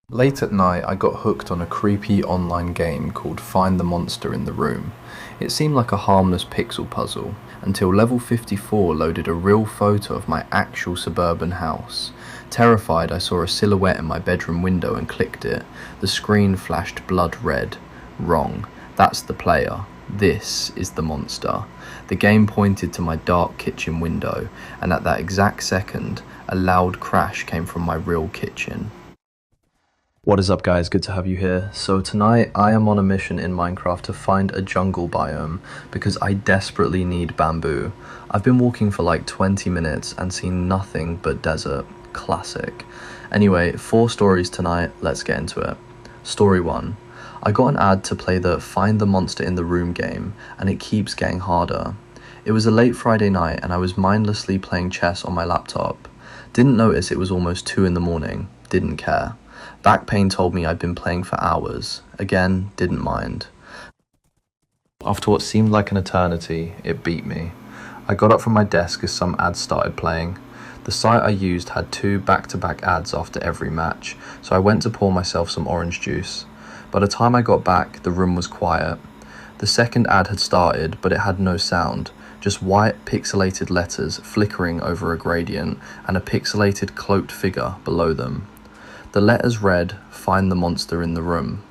Late at night, I got hooked on a creepy online game called Find the Monster in the Room. It seemed like a harmless pixel puzzle, until level 54 loaded a real photo of my actual suburban house. Terrified, I saw a silhouette in my bedroom window and clicked it. The screen flashed blood red. Wrong. That's the player. This is the monster. The game pointed to my dark kitchen window, and at that exact second, a loud crash came from my real kitchen. What is up, guys? Good to have you here. So tonight I am on a mission in Minecraft to find a jungle biome because I desperately need bamboo. I've been walking for like 20 minutes and seen nothing but desert. Classic. Anyway, 4 stories tonight, let's get into it. Story 1. I got an ad to play the Find the Monster in the Room game, and it keeps getting harder. It was a late Friday night and I was mindlessly playing chess on my laptop. Didn't notice it was almost 2 in the morning. Didn't care. Back pain told me I'd been playing for hours. Again, didn't mind. After what seemed like an eternity, it beat me. I got up from my desk as some ads started playing. The site I used had 2 back-to-back ads after every match, so I went to pour myself some orange juice. By the time I got back, the room was quiet. The second ad had started, but it had no sound, just white pixelated letters flickering over a gradient and a pixelated cloaked figure below them. The letters read, "Find the monster in the room."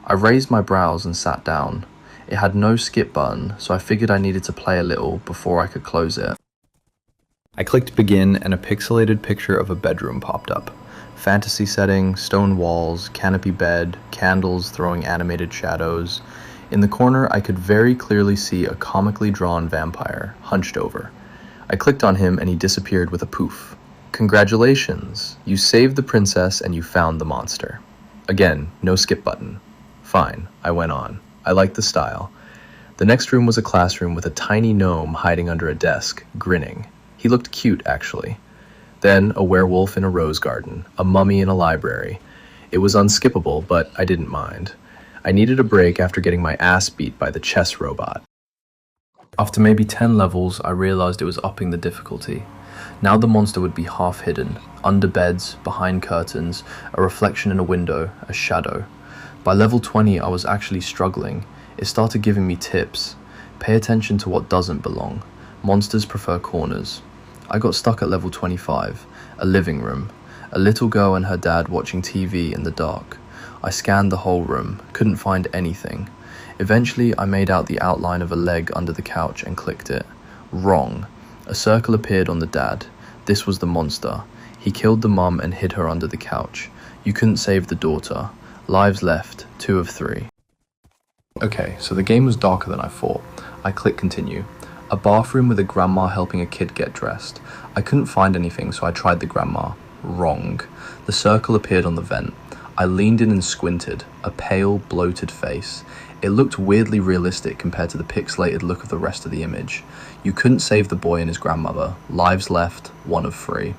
I raised my brows and sat down. It had no skip button, so I figured I needed to play a little before I could close it. I clicked begin and a pixelated picture of a bedroom popped up. Fantasy setting, stone walls, canopy bed, candles throwing animated shadows. In the corner, I could very clearly see a comically drawn vampire, hunched over. I clicked on him and he disappeared with a poof. Congratulations, you saved the princess and you found the monster. Again, no skip button. Fine, I went on. I liked the style. The next room was a classroom with a tiny gnome hiding under a desk, grinning. He looked cute, actually. Then a werewolf in a rose garden, a mummy in a library. It was unskippable, but I didn't mind. I needed a break after getting my ass beat by the chess robot. After maybe 10 levels, I realized it was upping the difficulty. Now the monster would be half hidden, under beds, behind curtains, a reflection in a window, a shadow. By level 20, I was actually struggling. It started giving me tips. Pay attention to what doesn't belong. Monsters prefer corners. I got stuck at level 25, a living room. A little girl and her dad watching TV in the dark. I scanned the whole room, couldn't find anything. Eventually, I made out the outline of a leg under the couch and clicked it. Wrong. A circle appeared on the dad. This was the monster. He killed the mum and hid her under the couch. You couldn't save the daughter. Lives left, 2 of 3. Okay, so the game was darker than I thought. I clicked continue. A bathroom with a grandma helping a kid get dressed. I couldn't find anything, so I tried the grandma. Wrong. The circle appeared on the vent. I leaned in and squinted. A pale, bloated face. It looked weirdly realistic compared to the pixelated look of the rest of the image. You couldn't save the boy and his grandmother. Lives left, 1 of 3.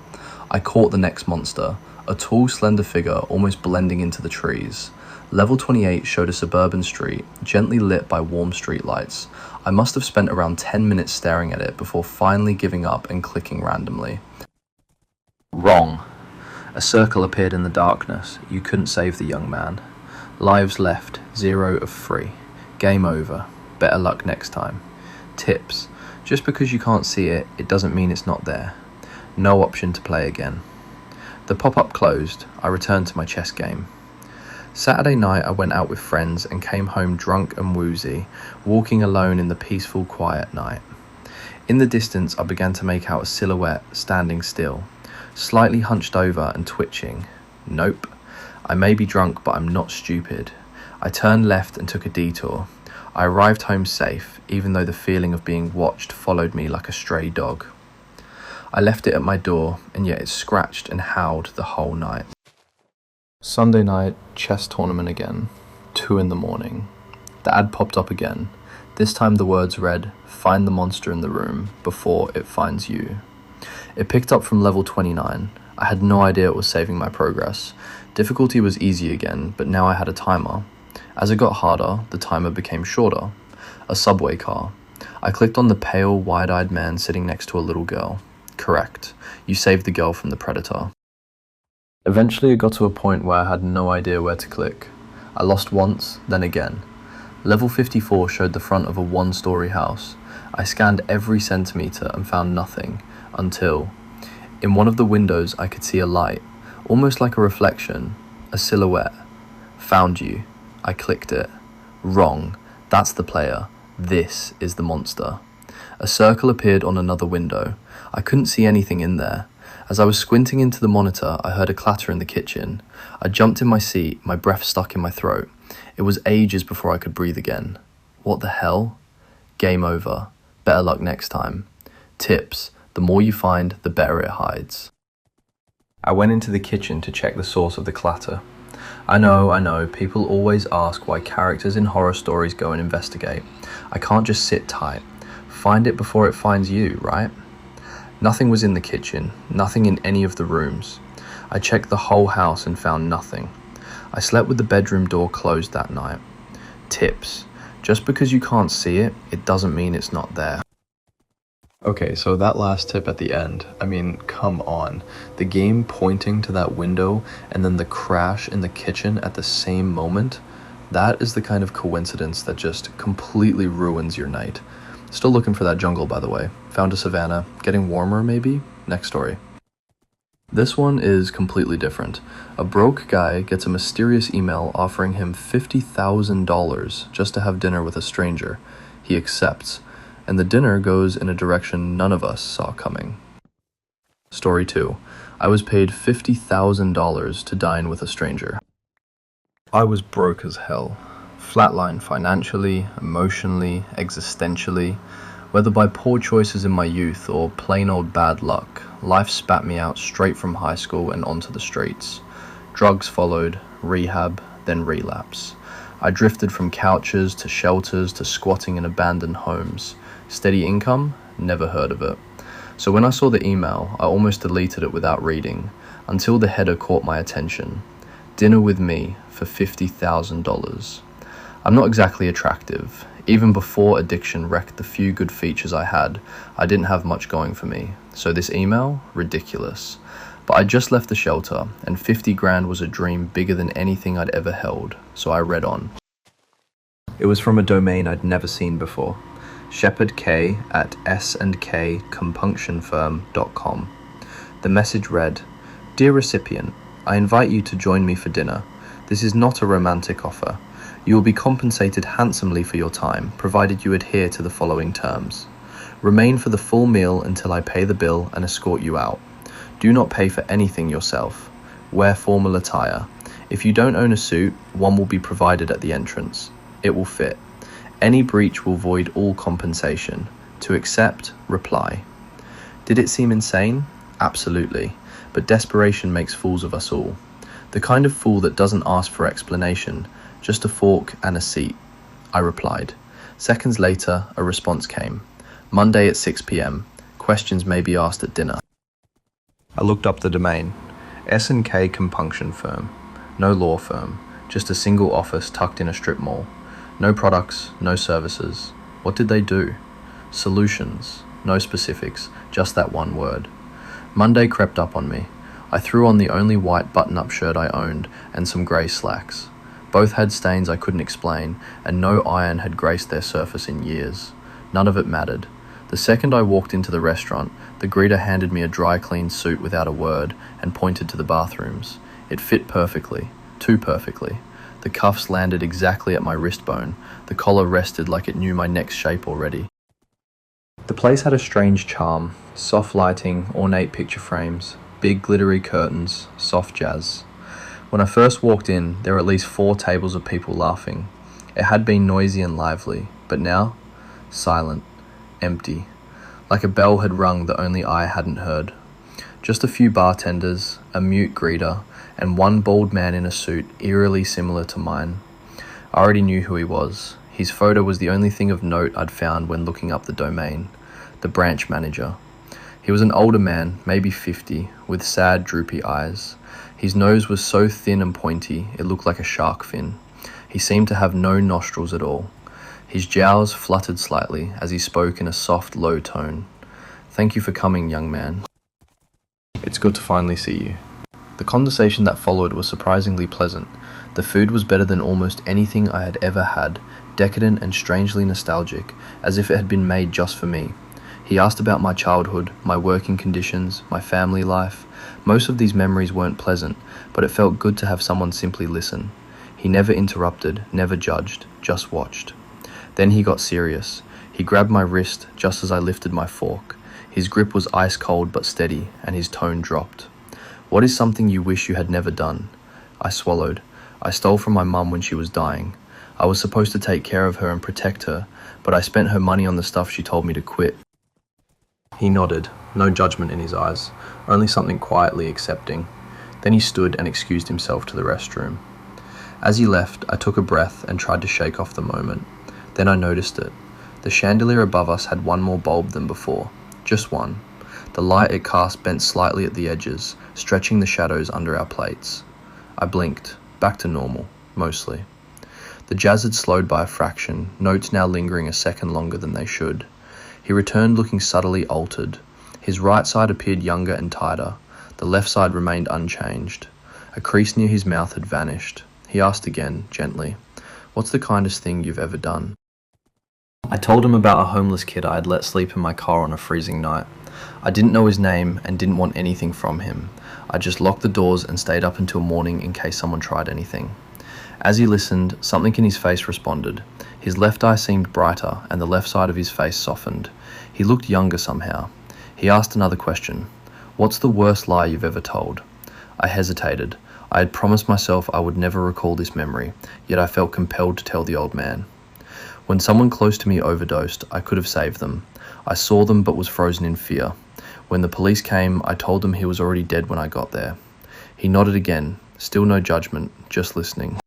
I caught the next monster. A tall, slender figure almost blending into the trees. Level 28 showed a suburban street, gently lit by warm street lights. I must have spent around 10 minutes staring at it before finally giving up and clicking randomly. Wrong. A circle appeared in the darkness. You couldn't save the young man. Lives left, 0 of 3. Game over. Better luck next time. Tips. Just because you can't see it, it doesn't mean it's not there. No option to play again. The pop-up closed. I returned to my chess game. Saturday night I went out with friends and came home drunk and woozy, walking alone in the peaceful, quiet night. In the distance I began to make out a silhouette standing still, slightly hunched over and twitching. Nope. I may be drunk, but I'm not stupid. I turned left and took a detour. I arrived home safe, even though the feeling of being watched followed me like a stray dog. I left it at my door, and yet it scratched and howled the whole night. Sunday night, chess tournament again. 2 in the morning. The ad popped up again. This time the words read, "Find the monster in the room before it finds you." It picked up from level 29. I had no idea it was saving my progress. Difficulty was easy again, but now I had a timer. As it got harder, the timer became shorter. A subway car. I clicked on the pale, wide-eyed man sitting next to a little girl. Correct. You saved the girl from the predator. Eventually it got to a point where I had no idea where to click. I lost once, then again. Level 54 showed the front of a one-story house. I scanned every centimetre and found nothing, until, in one of the windows I could see a light, almost like a reflection, a silhouette. Found you. I clicked it. Wrong. That's the player. This is the monster. A circle appeared on another window. I couldn't see anything in there. As I was squinting into the monitor, I heard a clatter in the kitchen. I jumped in my seat, my breath stuck in my throat. It was ages before I could breathe again. What the hell? Game over. Better luck next time. Tips: the more you find, the better it hides. I went into the kitchen to check the source of the clatter. I know, people always ask why characters in horror stories go and investigate. I can't just sit tight. Find it before it finds you, right? Nothing was in the kitchen, nothing in any of the rooms. I checked the whole house and found nothing. I slept with the bedroom door closed that night. Tips: just because you can't see it, it doesn't mean it's not there. Okay, so that last tip at the end, I mean, come on. The game pointing to that window and then the crash in the kitchen at the same moment, that is the kind of coincidence that just completely ruins your night. Still looking for that jungle, by the way. Found a savanna. Getting warmer, maybe? Next story. This one is completely different. A broke guy gets a mysterious email offering him $50,000 just to have dinner with a stranger. He accepts, and the dinner goes in a direction none of us saw coming. Story 2. I was paid $50,000 to dine with a stranger. I was broke as hell. Flatlined financially, emotionally, existentially. Whether by poor choices in my youth or plain old bad luck, life spat me out straight from high school and onto the streets. Drugs followed, rehab, then relapse. I drifted from couches to shelters to squatting in abandoned homes. Steady income? Never heard of it. So when I saw the email, I almost deleted it without reading, until the header caught my attention. Dinner with me for $50,000. I'm not exactly attractive. Even before addiction wrecked the few good features I had, I didn't have much going for me. So this email? Ridiculous. But I just left the shelter, and 50 grand was a dream bigger than anything I'd ever held, so I read on. It was from a domain I'd never seen before. Shepard K at sandkcompunctionfirm.com. The message read, "Dear recipient, I invite you to join me for dinner. This is not a romantic offer. You will be compensated handsomely for your time, provided you adhere to the following terms. Remain for the full meal until I pay the bill and escort you out. Do not pay for anything yourself. Wear formal attire. If you don't own a suit, one will be provided at the entrance. It will fit. Any breach will void all compensation. To accept, reply." Did it seem insane? Absolutely. But desperation makes fools of us all. The kind of fool that doesn't ask for explanation, just a fork and a seat. I replied. Seconds later, a response came. Monday at 6 p.m. Questions may be asked at dinner. I looked up the domain. S&K Compunction Firm. No law firm. Just a single office tucked in a strip mall. No products, no services. What did they do? Solutions. No specifics, just that one word. Monday crept up on me. I threw on the only white button-up shirt I owned and some grey slacks. Both had stains I couldn't explain, and no iron had graced their surface in years. None of it mattered. The second I walked into the restaurant, the greeter handed me a dry-cleaned suit without a word and pointed to the bathrooms. It fit perfectly. Too perfectly. The cuffs landed exactly at my wrist bone. The collar rested like it knew my neck's shape already. The place had a strange charm. Soft lighting, ornate picture frames, big glittery curtains, soft jazz. When I first walked in, there were at least 4 tables of people laughing. It had been noisy and lively, but now, silent, empty. Like a bell had rung that only I hadn't heard. Just a few bartenders, a mute greeter, and one bald man in a suit eerily similar to mine. I already knew who he was. His photo was the only thing of note I'd found when looking up the domain. The branch manager. He was an older man, maybe 50, with sad, droopy eyes. His nose was so thin and pointy, it looked like a shark fin. He seemed to have no nostrils at all. His jowls fluttered slightly as he spoke in a soft, low tone. "Thank you for coming, young man. It's good to finally see you." The conversation that followed was surprisingly pleasant. The food was better than almost anything I had ever had, decadent and strangely nostalgic, as if it had been made just for me. He asked about my childhood, my working conditions, my family life. Most of these memories weren't pleasant, but it felt good to have someone simply listen. He never interrupted, never judged, just watched. Then he got serious. He grabbed my wrist just as I lifted my fork. His grip was ice cold but steady, and his tone dropped. "What is something you wish you had never done?" I swallowed. I stole from my mum when she was dying. I was supposed to take care of her and protect her, but I spent her money on the stuff she told me to quit. He nodded, no judgment in his eyes, only something quietly accepting. Then he stood and excused himself to the restroom. As he left, I took a breath and tried to shake off the moment. Then I noticed it. The chandelier above us had one more bulb than before. Just one. The light it cast bent slightly at the edges, stretching the shadows under our plates. I blinked, back to normal, mostly. The jazz had slowed by a fraction, notes now lingering a second longer than they should. He returned looking subtly altered. His right side appeared younger and tighter. The left side remained unchanged. A crease near his mouth had vanished. He asked again, gently, "What's the kindest thing you've ever done?" I told him about a homeless kid I had let sleep in my car on a freezing night. I didn't know his name and didn't want anything from him. I just locked the doors and stayed up until morning in case someone tried anything. As he listened, something in his face responded. His left eye seemed brighter and the left side of his face softened. He looked younger somehow. He asked another question. "What's the worst lie you've ever told?" I hesitated. I had promised myself I would never recall this memory, yet I felt compelled to tell the old man. When someone close to me overdosed, I could have saved them. I saw them but was frozen in fear. When the police came, I told them he was already dead when I got there. He nodded again, still no judgment, just listening.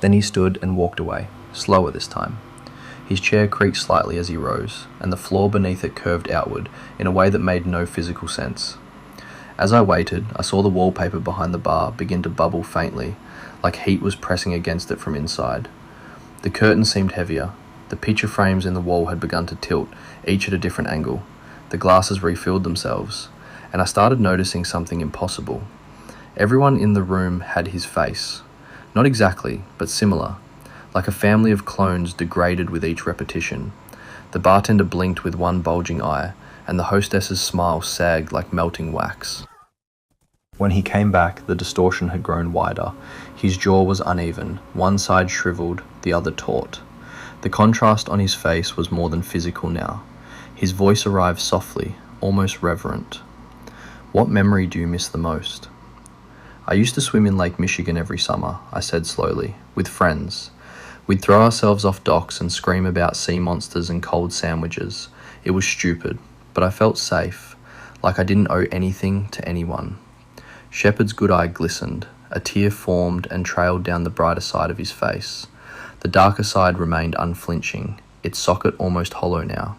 Then he stood and walked away, slower this time. His chair creaked slightly as he rose, and the floor beneath it curved outward in a way that made no physical sense. As I waited, I saw the wallpaper behind the bar begin to bubble faintly, like heat was pressing against it from inside. The curtains seemed heavier. The picture frames in the wall had begun to tilt, each at a different angle. The glasses refilled themselves, and I started noticing something impossible. Everyone in the room had his face. Not exactly, but similar, like a family of clones degraded with each repetition. The bartender blinked with one bulging eye, and the hostess's smile sagged like melting wax. When he came back, the distortion had grown wider. His jaw was uneven, one side shriveled, the other taut. The contrast on his face was more than physical now. His voice arrived softly, almost reverent. "What memory do you miss the most?" "I used to swim in Lake Michigan every summer," I said slowly, "with friends. We'd throw ourselves off docks and scream about sea monsters and cold sandwiches. It was stupid, but I felt safe, like I didn't owe anything to anyone." Shepard's good eye glistened. A tear formed and trailed down the brighter side of his face. The darker side remained unflinching, its socket almost hollow now.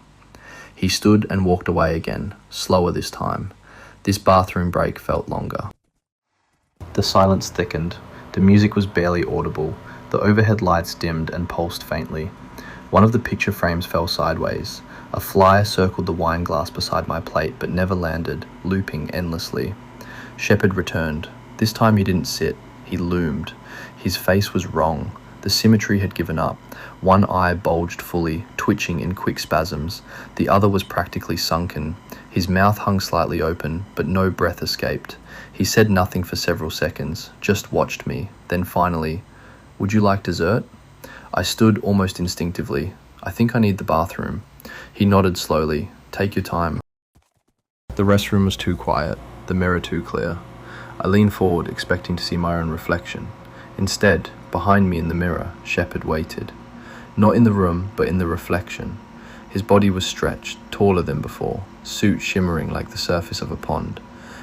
He stood and walked away again, slower this time. This bathroom break felt longer. The silence thickened. The music was barely audible. The overhead lights dimmed and pulsed faintly. One of the picture frames fell sideways. A fly circled the wine glass beside my plate but never landed, looping endlessly. Shepard returned. This time he didn't sit. He loomed. His face was wrong. The symmetry had given up. One eye bulged fully, twitching in quick spasms. The other was practically sunken. His mouth hung slightly open, but no breath escaped. He said nothing for several seconds, just watched me. Then finally, "Would you like dessert?" I stood almost instinctively. "I think I need the bathroom." He nodded slowly. "Take your time." The restroom was too quiet, the mirror too clear. I leaned forward, expecting to see my own reflection. Instead, behind me in the mirror, Shepard waited. Not in the room, but in the reflection. His body was stretched, taller than before, suit shimmering like the surface of a pond.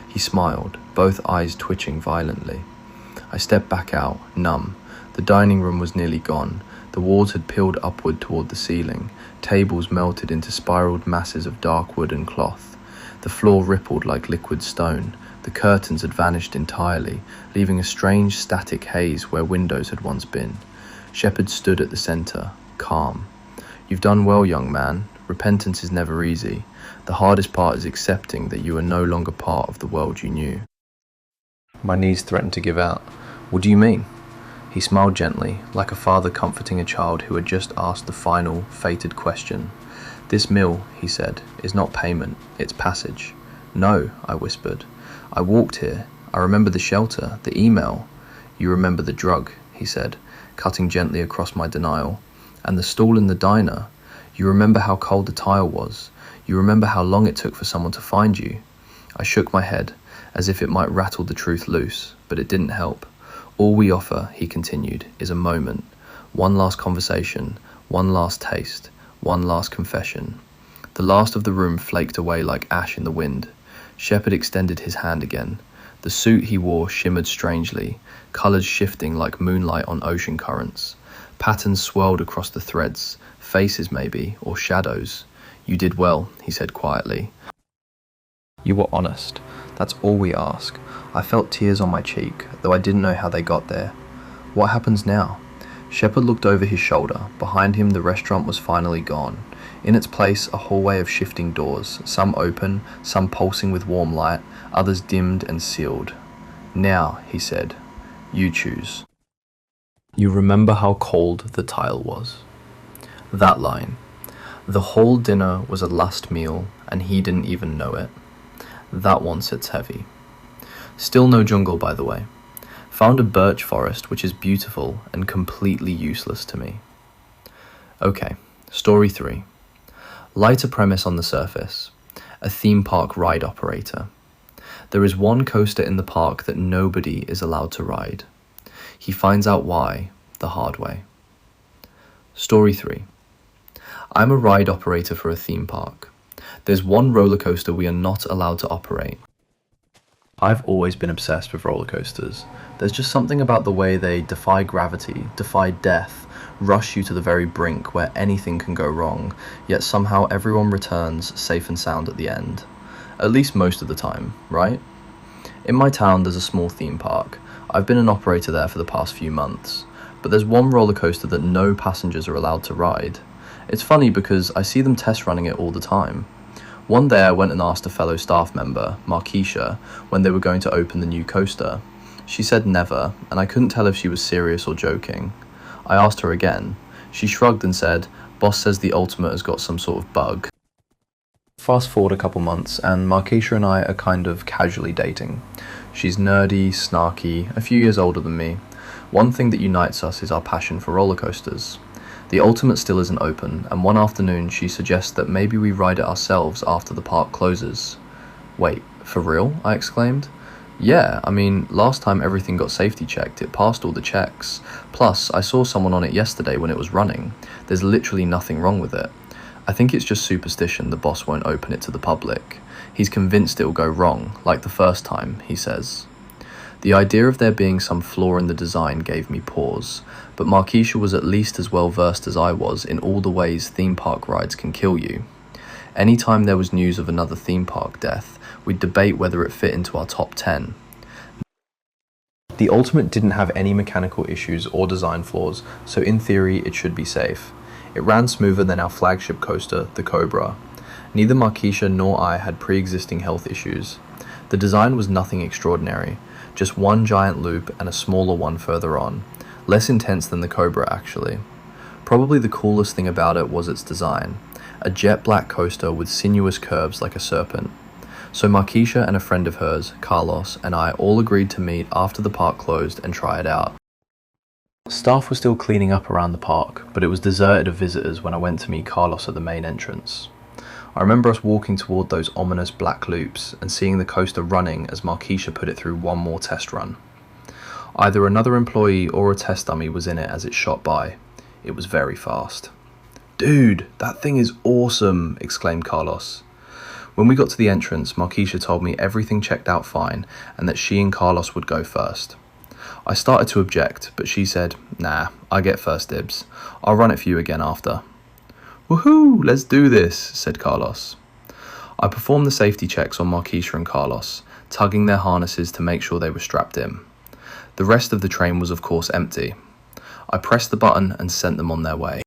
He smiled, both eyes twitching violently. I stepped back out, numb. The dining room was nearly gone. The walls had peeled upward toward the ceiling. Tables melted into spiraled masses of dark wood and cloth. The floor rippled like liquid stone. The curtains had vanished entirely, leaving a strange static haze where windows had once been. Shepard stood at the center, calm. "You've done well, young man. Repentance is never easy. The hardest part is accepting that you are no longer part of the world you knew." My knees threatened to give out. What do you mean? He smiled gently, like a father comforting a child who had just asked the final, fated question. This meal, he said, is not payment, it's passage. No, I whispered. I walked here. I remember the shelter, the email. You remember the drug, he said, cutting gently across my denial. And the stall in the diner. You remember how cold the tile was. You remember how long it took for someone to find you. I shook my head, as if it might rattle the truth loose, but it didn't help. All we offer, he continued, is a moment. One last conversation, one last taste, one last confession. The last of the room flaked away like ash in the wind. Shepard extended his hand again. The suit he wore shimmered strangely, colours shifting like moonlight on ocean currents. Patterns swirled across the threads, faces maybe, or shadows. You did well, he said quietly. You were honest. That's all we ask. I felt tears on my cheek, though I didn't know how they got there. What happens now? Shepard looked over his shoulder. Behind him, the restaurant was finally gone. In its place, a hallway of shifting doors, some open, some pulsing with warm light, others dimmed and sealed. Now, he said, you choose. You remember how cold the tile was. That line. The whole dinner was a last meal, and he didn't even know it. That one sits heavy. Still no jungle, by the way. Found a birch forest which is beautiful and completely useless to me. Okay, story 3. Lighter premise on the surface. A theme park ride operator. There is one coaster in the park that nobody is allowed to ride. He finds out why the hard way. Story 3. I'm a ride operator for a theme park. There's one roller coaster we are not allowed to operate. I've always been obsessed with roller coasters. There's just something about the way they defy gravity, defy death, rush you to the very brink where anything can go wrong, yet somehow everyone returns safe and sound at the end. At least most of the time, right? In my town there's a small theme park. I've been an operator there for the past few months, but there's one roller coaster that no passengers are allowed to ride. It's funny because I see them test running it all the time. One day I went and asked a fellow staff member, Markeisha, when they were going to open the new coaster. She said never, and I couldn't tell if she was serious or joking. I asked her again. She shrugged and said, "Boss says the Ultimate has got some sort of bug." Fast forward a couple months, and Markeisha and I are kind of casually dating. She's nerdy, snarky, a few years older than me. One thing that unites us is our passion for roller coasters. The Ultimate still isn't open, and one afternoon she suggests that maybe we ride it ourselves after the park closes. Wait, for real? I exclaimed. Yeah, I mean, last time everything got safety checked, it passed all the checks. Plus, I saw someone on it yesterday when it was running. There's literally nothing wrong with it. I think it's just superstition the boss won't open it to the public. He's convinced it'll go wrong, like the first time, he says. The idea of there being some flaw in the design gave me pause, but Markeisha was at least as well versed as I was in all the ways theme park rides can kill you. Anytime there was news of another theme park death, we'd debate whether it fit into our top 10. The Ultimate didn't have any mechanical issues or design flaws, so in theory it should be safe. It ran smoother than our flagship coaster, the Cobra. Neither Markeisha nor I had pre-existing health issues. The design was nothing extraordinary, just one giant loop and a smaller one further on. Less intense than the Cobra, actually. Probably the coolest thing about it was its design. A jet black coaster with sinuous curves like a serpent. So Markeisha and a friend of hers, Carlos, and I all agreed to meet after the park closed and try it out. Staff were still cleaning up around the park, but it was deserted of visitors when I went to meet Carlos at the main entrance. I remember us walking toward those ominous black loops and seeing the coaster running as Markeisha put it through one more test run. Either another employee or a test dummy was in it as it shot by. It was very fast. "Dude, that thing is awesome!" exclaimed Carlos. When we got to the entrance, Markeisha told me everything checked out fine and that she and Carlos would go first. I started to object, but she said, "Nah, I get first dibs. I'll run it for you again after." "Woohoo, let's do this," said Carlos. I performed the safety checks on Markeisha and Carlos, tugging their harnesses to make sure they were strapped in. The rest of the train was of course empty. I pressed the button and sent them on their way.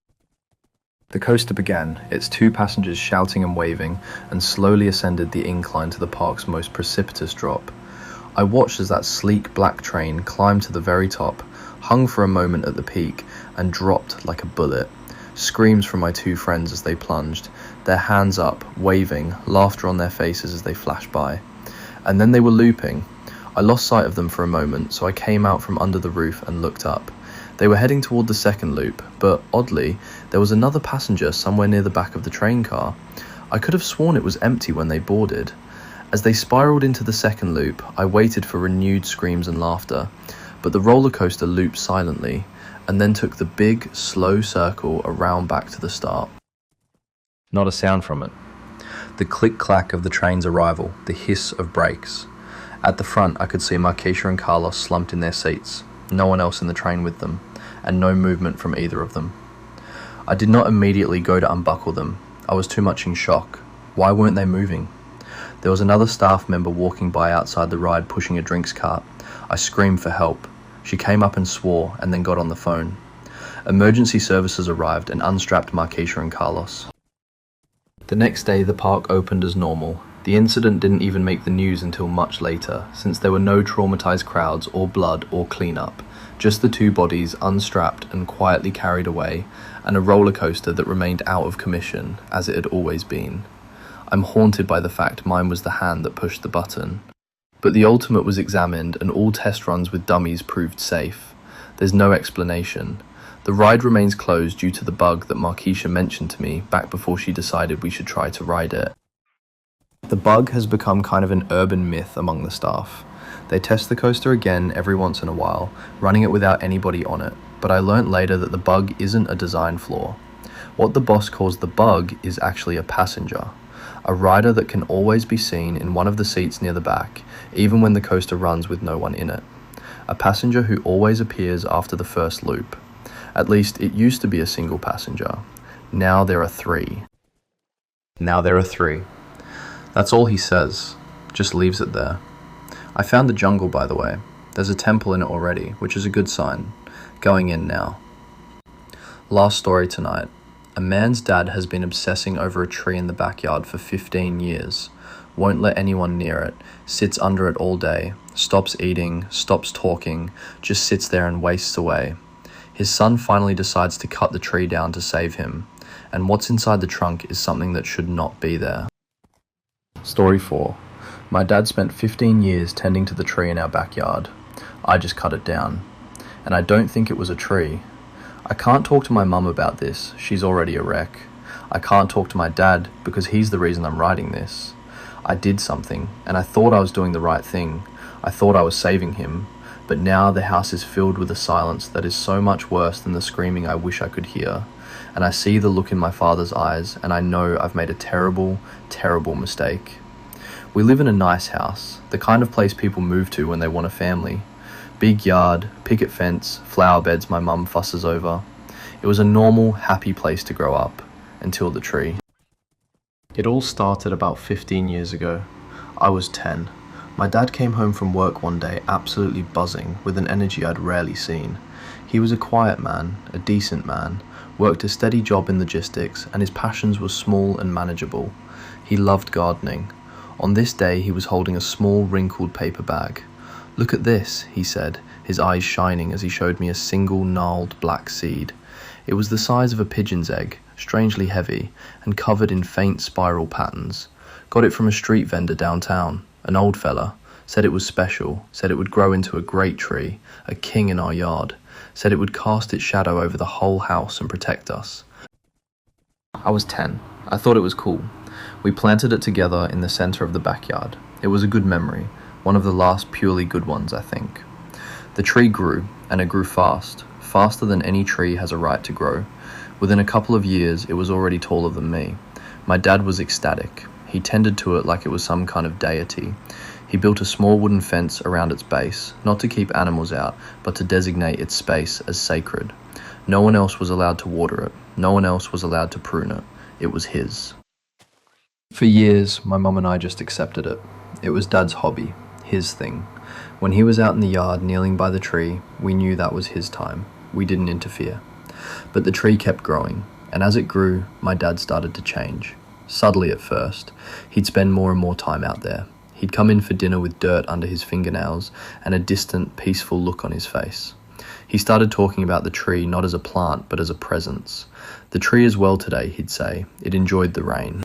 The coaster began, its 2 passengers shouting and waving, and slowly ascended the incline to the park's most precipitous drop. I watched as that sleek black train climbed to the very top, hung for a moment at the peak, and dropped like a bullet. Screams from my two friends as they plunged, their hands up, waving, laughter on their faces as they flashed by. And then they were looping. I lost sight of them for a moment, so I came out from under the roof and looked up. They were heading toward the second loop, but oddly, there was another passenger somewhere near the back of the train car. I could have sworn it was empty when they boarded. As they spiraled into the second loop, I waited for renewed screams and laughter, but the roller coaster looped silently, and then took the big, slow circle around back to the start. Not a sound from it. The click-clack of the train's arrival, the hiss of brakes. At the front, I could see Marquesha and Carlos slumped in their seats, no one else in the train with them, and no movement from either of them. I did not immediately go to unbuckle them. I was too much in shock. Why weren't they moving? There was another staff member walking by outside the ride pushing a drinks cart. I screamed for help. She came up and swore, and then got on the phone. Emergency services arrived and unstrapped Marquesha and Carlos. The next day, the park opened as normal. The incident didn't even make the news until much later, since there were no traumatized crowds or blood or cleanup, just the two bodies unstrapped and quietly carried away, and a roller coaster that remained out of commission, as it had always been. I'm haunted by the fact mine was the hand that pushed the button. But the Ultimate was examined and all test runs with dummies proved safe. There's no explanation. The ride remains closed due to the bug that Marquesha mentioned to me back before she decided we should try to ride it. The bug has become kind of an urban myth among the staff. They test the coaster again every once in a while, running it without anybody on it, but I learnt later that the bug isn't a design flaw. What the boss calls the bug is actually a passenger. A rider that can always be seen in one of the seats near the back, even when the coaster runs with no one in it. A passenger who always appears after the first loop. At least it used to be a single passenger. Now there are three. That's all he says. Just leaves it there. I found the jungle, by the way. There's a temple in it already, which is a good sign. Going in now. Last story tonight. A man's dad has been obsessing over a tree in the backyard for 15 years. Won't let anyone near it, sits under it all day, stops eating, stops talking, just sits there and wastes away. His son finally decides to cut the tree down to save him, and what's inside the trunk is something that should not be there. Story 4. My dad spent 15 years tending to the tree in our backyard. I just cut it down. And I don't think it was a tree. I can't talk to my mum about this, she's already a wreck. I can't talk to my dad because he's the reason I'm writing this. I did something, and I thought I was doing the right thing. I thought I was saving him, but now the house is filled with a silence that is so much worse than the screaming I wish I could hear. And I see the look in my father's eyes, and I know I've made a terrible, terrible mistake. We live in a nice house, the kind of place people move to when they want a family. Big yard, picket fence, flower beds my mum fusses over. It was a normal, happy place to grow up, until the tree. It all started about 15 years ago. I was 10. My dad came home from work one day absolutely buzzing, with an energy I'd rarely seen. He was a quiet man, a decent man, worked a steady job in logistics, and his passions were small and manageable. He loved gardening. On this day, he was holding a small, wrinkled paper bag. "Look at this," he said, his eyes shining as he showed me a single gnarled black seed. It was the size of a pigeon's egg, strangely heavy, and covered in faint spiral patterns. Got it from a street vendor downtown, an old fella. Said it was special, said it would grow into a great tree, a king in our yard. Said it would cast its shadow over the whole house and protect us. I was 10. I thought it was cool. We planted it together in the center of the backyard. It was a good memory. One of the last purely good ones, I think. The tree grew, and it grew fast, faster than any tree has a right to grow. Within a couple of years, it was already taller than me. My dad was ecstatic. He tended to it like it was some kind of deity. He built a small wooden fence around its base, not to keep animals out, but to designate its space as sacred. No one else was allowed to water it. No one else was allowed to prune it. It was his. For years, my mum and I just accepted it. It was Dad's hobby. His thing. When he was out in the yard kneeling by the tree, we knew that was his time. We didn't interfere. But the tree kept growing, and as it grew, my dad started to change. Subtly at first. He'd spend more and more time out there. He'd come in for dinner with dirt under his fingernails and a distant, peaceful look on his face. He started talking about the tree not as a plant, but as a presence. The tree is well today, he'd say. It enjoyed the rain.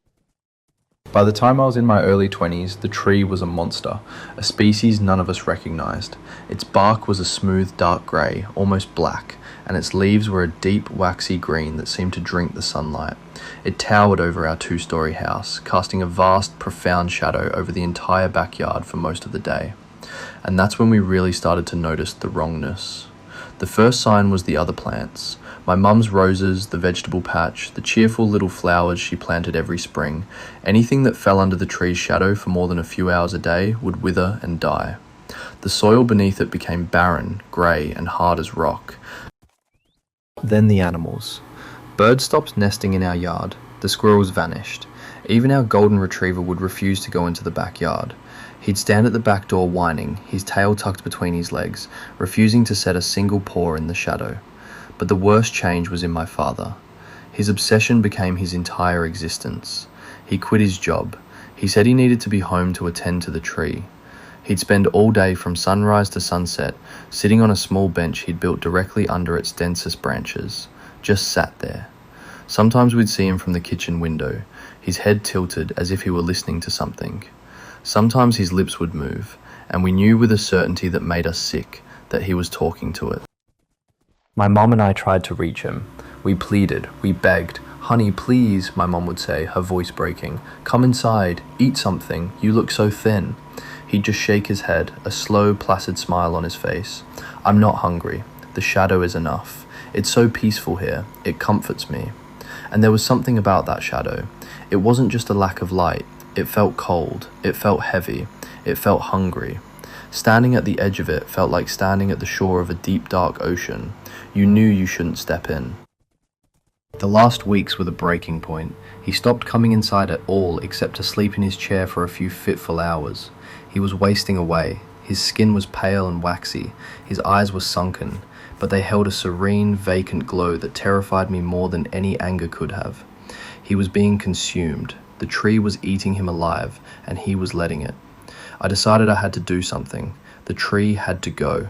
By the time I was in my early 20s, the tree was a monster, a species none of us recognized. Its bark was a smooth dark grey, almost black, and its leaves were a deep waxy green that seemed to drink the sunlight. It towered over our two-story house, casting a vast, profound shadow over the entire backyard for most of the day. And that's when we really started to notice the wrongness. The first sign was the other plants. My mum's roses, the vegetable patch, the cheerful little flowers she planted every spring. Anything that fell under the tree's shadow for more than a few hours a day would wither and die. The soil beneath it became barren, grey, and hard as rock. Then the animals. Birds stopped nesting in our yard. The squirrels vanished. Even our golden retriever would refuse to go into the backyard. He'd stand at the back door whining, his tail tucked between his legs, refusing to set a single paw in the shadow. But the worst change was in my father. His obsession became his entire existence. He quit his job. He said he needed to be home to attend to the tree. He'd spend all day from sunrise to sunset, sitting on a small bench he'd built directly under its densest branches. Just sat there. Sometimes we'd see him from the kitchen window, his head tilted as if he were listening to something. Sometimes his lips would move, and we knew with a certainty that made us sick that he was talking to it. My mom and I tried to reach him. We pleaded, we begged. "Honey, please," my mom would say, her voice breaking. "Come inside, eat something, you look so thin." He'd just shake his head, a slow, placid smile on his face. "I'm not hungry. The shadow is enough. It's so peaceful here. It comforts me." And there was something about that shadow. It wasn't just a lack of light. It felt cold. It felt heavy. It felt hungry. Standing at the edge of it felt like standing at the shore of a deep, dark ocean. You knew you shouldn't step in. The last weeks were the breaking point. He stopped coming inside at all except to sleep in his chair for a few fitful hours. He was wasting away. His skin was pale and waxy. His eyes were sunken, but they held a serene, vacant glow that terrified me more than any anger could have. He was being consumed. The tree was eating him alive, and he was letting it. I decided I had to do something. The tree had to go.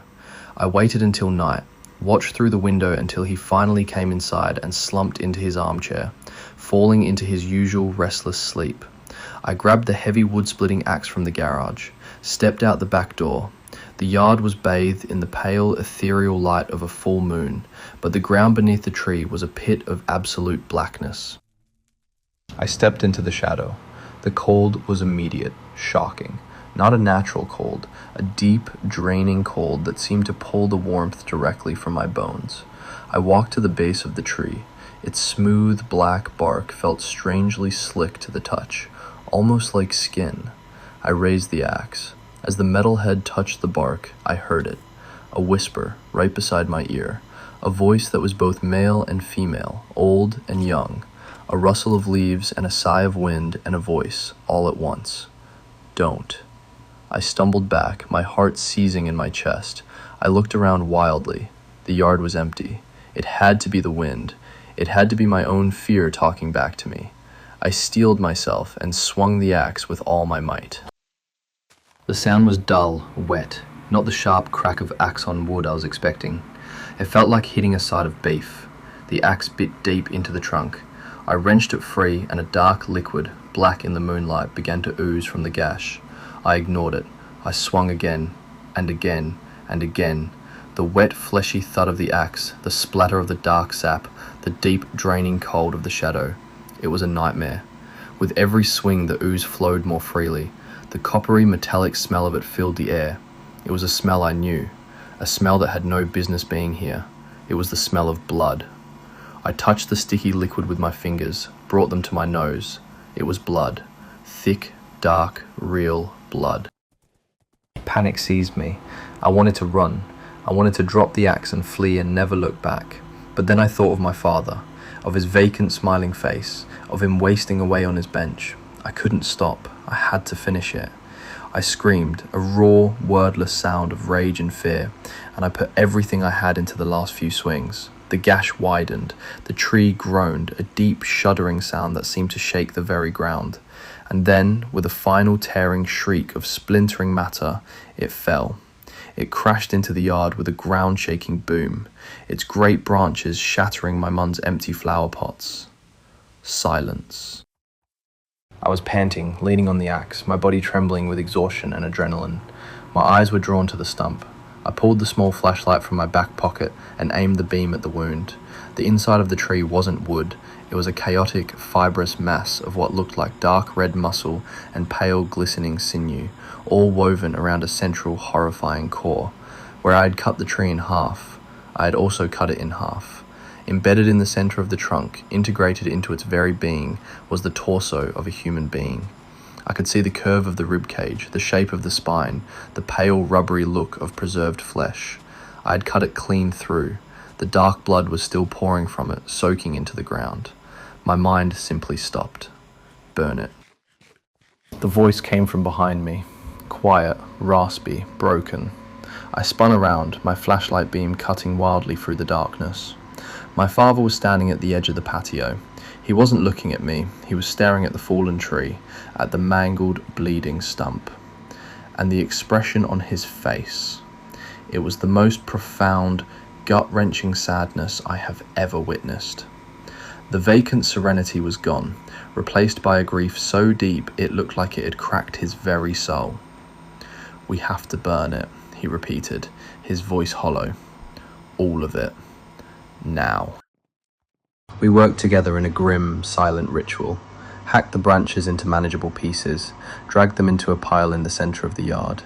I waited until night, watched through the window until he finally came inside and slumped into his armchair, falling into his usual restless sleep. I grabbed the heavy wood-splitting axe from the garage, stepped out the back door. The yard was bathed in the pale, ethereal light of a full moon, but the ground beneath the tree was a pit of absolute blackness. I stepped into the shadow. The cold was immediate, shocking. Not a natural cold, a deep, draining cold that seemed to pull the warmth directly from my bones. I walked to the base of the tree. Its smooth, black bark felt strangely slick to the touch, almost like skin. I raised the axe. As the metal head touched the bark, I heard it. A whisper right beside my ear. A voice that was both male and female, old and young. A rustle of leaves and a sigh of wind and a voice, all at once. "Don't." I stumbled back, my heart seizing in my chest. I looked around wildly. The yard was empty. It had to be the wind. It had to be my own fear talking back to me. I steeled myself and swung the axe with all my might. The sound was dull, wet, not the sharp crack of axe on wood I was expecting. It felt like hitting a side of beef. The axe bit deep into the trunk. I wrenched it free and a dark liquid, black in the moonlight, began to ooze from the gash. I ignored it. I swung again, and again, and again. The wet, fleshy thud of the axe, the splatter of the dark sap, the deep, draining cold of the shadow. It was a nightmare. With every swing, the ooze flowed more freely. The coppery, metallic smell of it filled the air. It was a smell I knew, a smell that had no business being here. It was the smell of blood. I touched the sticky liquid with my fingers, brought them to my nose. It was blood. Thick, dark, real blood. Panic seized me. I wanted to run. I wanted to drop the axe and flee and never look back. But then I thought of my father, of his vacant, smiling face, of him wasting away on his bench. I couldn't stop. I had to finish it. I screamed, a raw, wordless sound of rage and fear, and I put everything I had into the last few swings. The gash widened, the tree groaned, a deep, shuddering sound that seemed to shake the very ground. And then, with a final tearing shriek of splintering matter, it fell. It crashed into the yard with a ground-shaking boom, its great branches shattering my mum's empty flower pots. Silence. I was panting, leaning on the axe, my body trembling with exhaustion and adrenaline. My eyes were drawn to the stump. I pulled the small flashlight from my back pocket and aimed the beam at the wound. The inside of the tree wasn't wood. It was a chaotic, fibrous mass of what looked like dark red muscle and pale, glistening sinew, all woven around a central, horrifying core. Where I had cut the tree in half, I had also cut it in half. Embedded in the center of the trunk, integrated into its very being, was the torso of a human being. I could see the curve of the rib cage, the shape of the spine, the pale, rubbery look of preserved flesh. I had cut it clean through. The dark blood was still pouring from it, soaking into the ground. My mind simply stopped. Burn it. The voice came from behind me, quiet, raspy, broken. I spun around, my flashlight beam cutting wildly through the darkness. My father was standing at the edge of the patio. He wasn't looking at me, he was staring at the fallen tree, at the mangled, bleeding stump. And the expression on his face, it was the most profound, gut-wrenching sadness I have ever witnessed. The vacant serenity was gone, replaced by a grief so deep it looked like it had cracked his very soul. "We have to burn it," he repeated, his voice hollow. "All of it. Now." We worked together in a grim, silent ritual, hacked the branches into manageable pieces, dragged them into a pile in the center of the yard.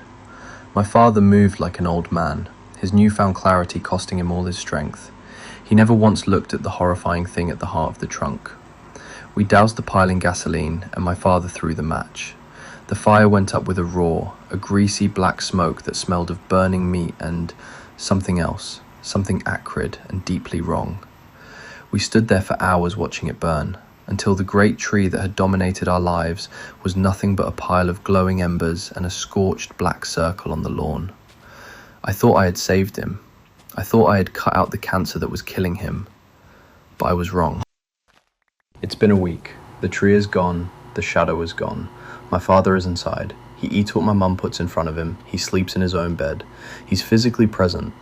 My father moved like an old man, his newfound clarity costing him all his strength. He never once looked at the horrifying thing at the heart of the trunk. We doused the pile in gasoline, and my father threw the match. The fire went up with a roar, a greasy black smoke that smelled of burning meat and something else, something acrid and deeply wrong. We stood there for hours watching it burn, until the great tree that had dominated our lives was nothing but a pile of glowing embers and a scorched black circle on the lawn. I thought I had saved him. I thought I had cut out the cancer that was killing him, but I was wrong. It's been a week. The tree is gone, the shadow is gone. My father is inside. He eats what my mum puts in front of him. He sleeps in his own bed. He's physically present,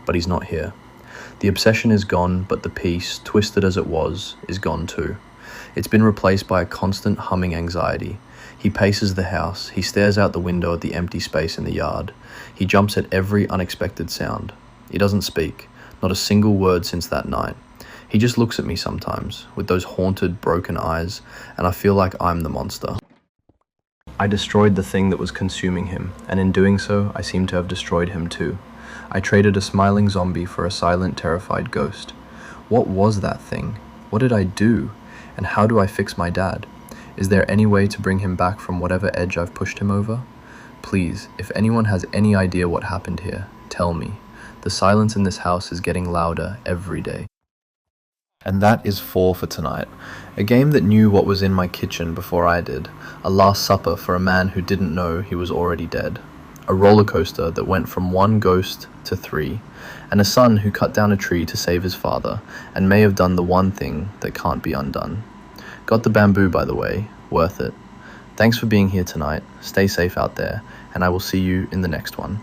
but he's not here. The obsession is gone, but the peace, twisted as it was, is gone too. It's been replaced by a constant humming anxiety. He paces the house. He stares out the window at the empty space in the yard. He jumps at every unexpected sound. He doesn't speak, not a single word since that night. He just looks at me sometimes, with those haunted, broken eyes, and I feel like I'm the monster. I destroyed the thing that was consuming him, and in doing so, I seem to have destroyed him too. I traded a smiling zombie for a silent, terrified ghost. What was that thing? What did I do? And how do I fix my dad? Is there any way to bring him back from whatever edge I've pushed him over? Please, if anyone has any idea what happened here, tell me. The silence in this house is getting louder every day. And that is 4 for tonight. A game that knew what was in my kitchen before I did. A last supper for a man who didn't know he was already dead. A roller coaster that went from 1 ghost to 3. And a son who cut down a tree to save his father, and may have done the one thing that can't be undone. Got the bamboo, by the way. Worth it. Thanks for being here tonight. Stay safe out there, and I will see you in the next one.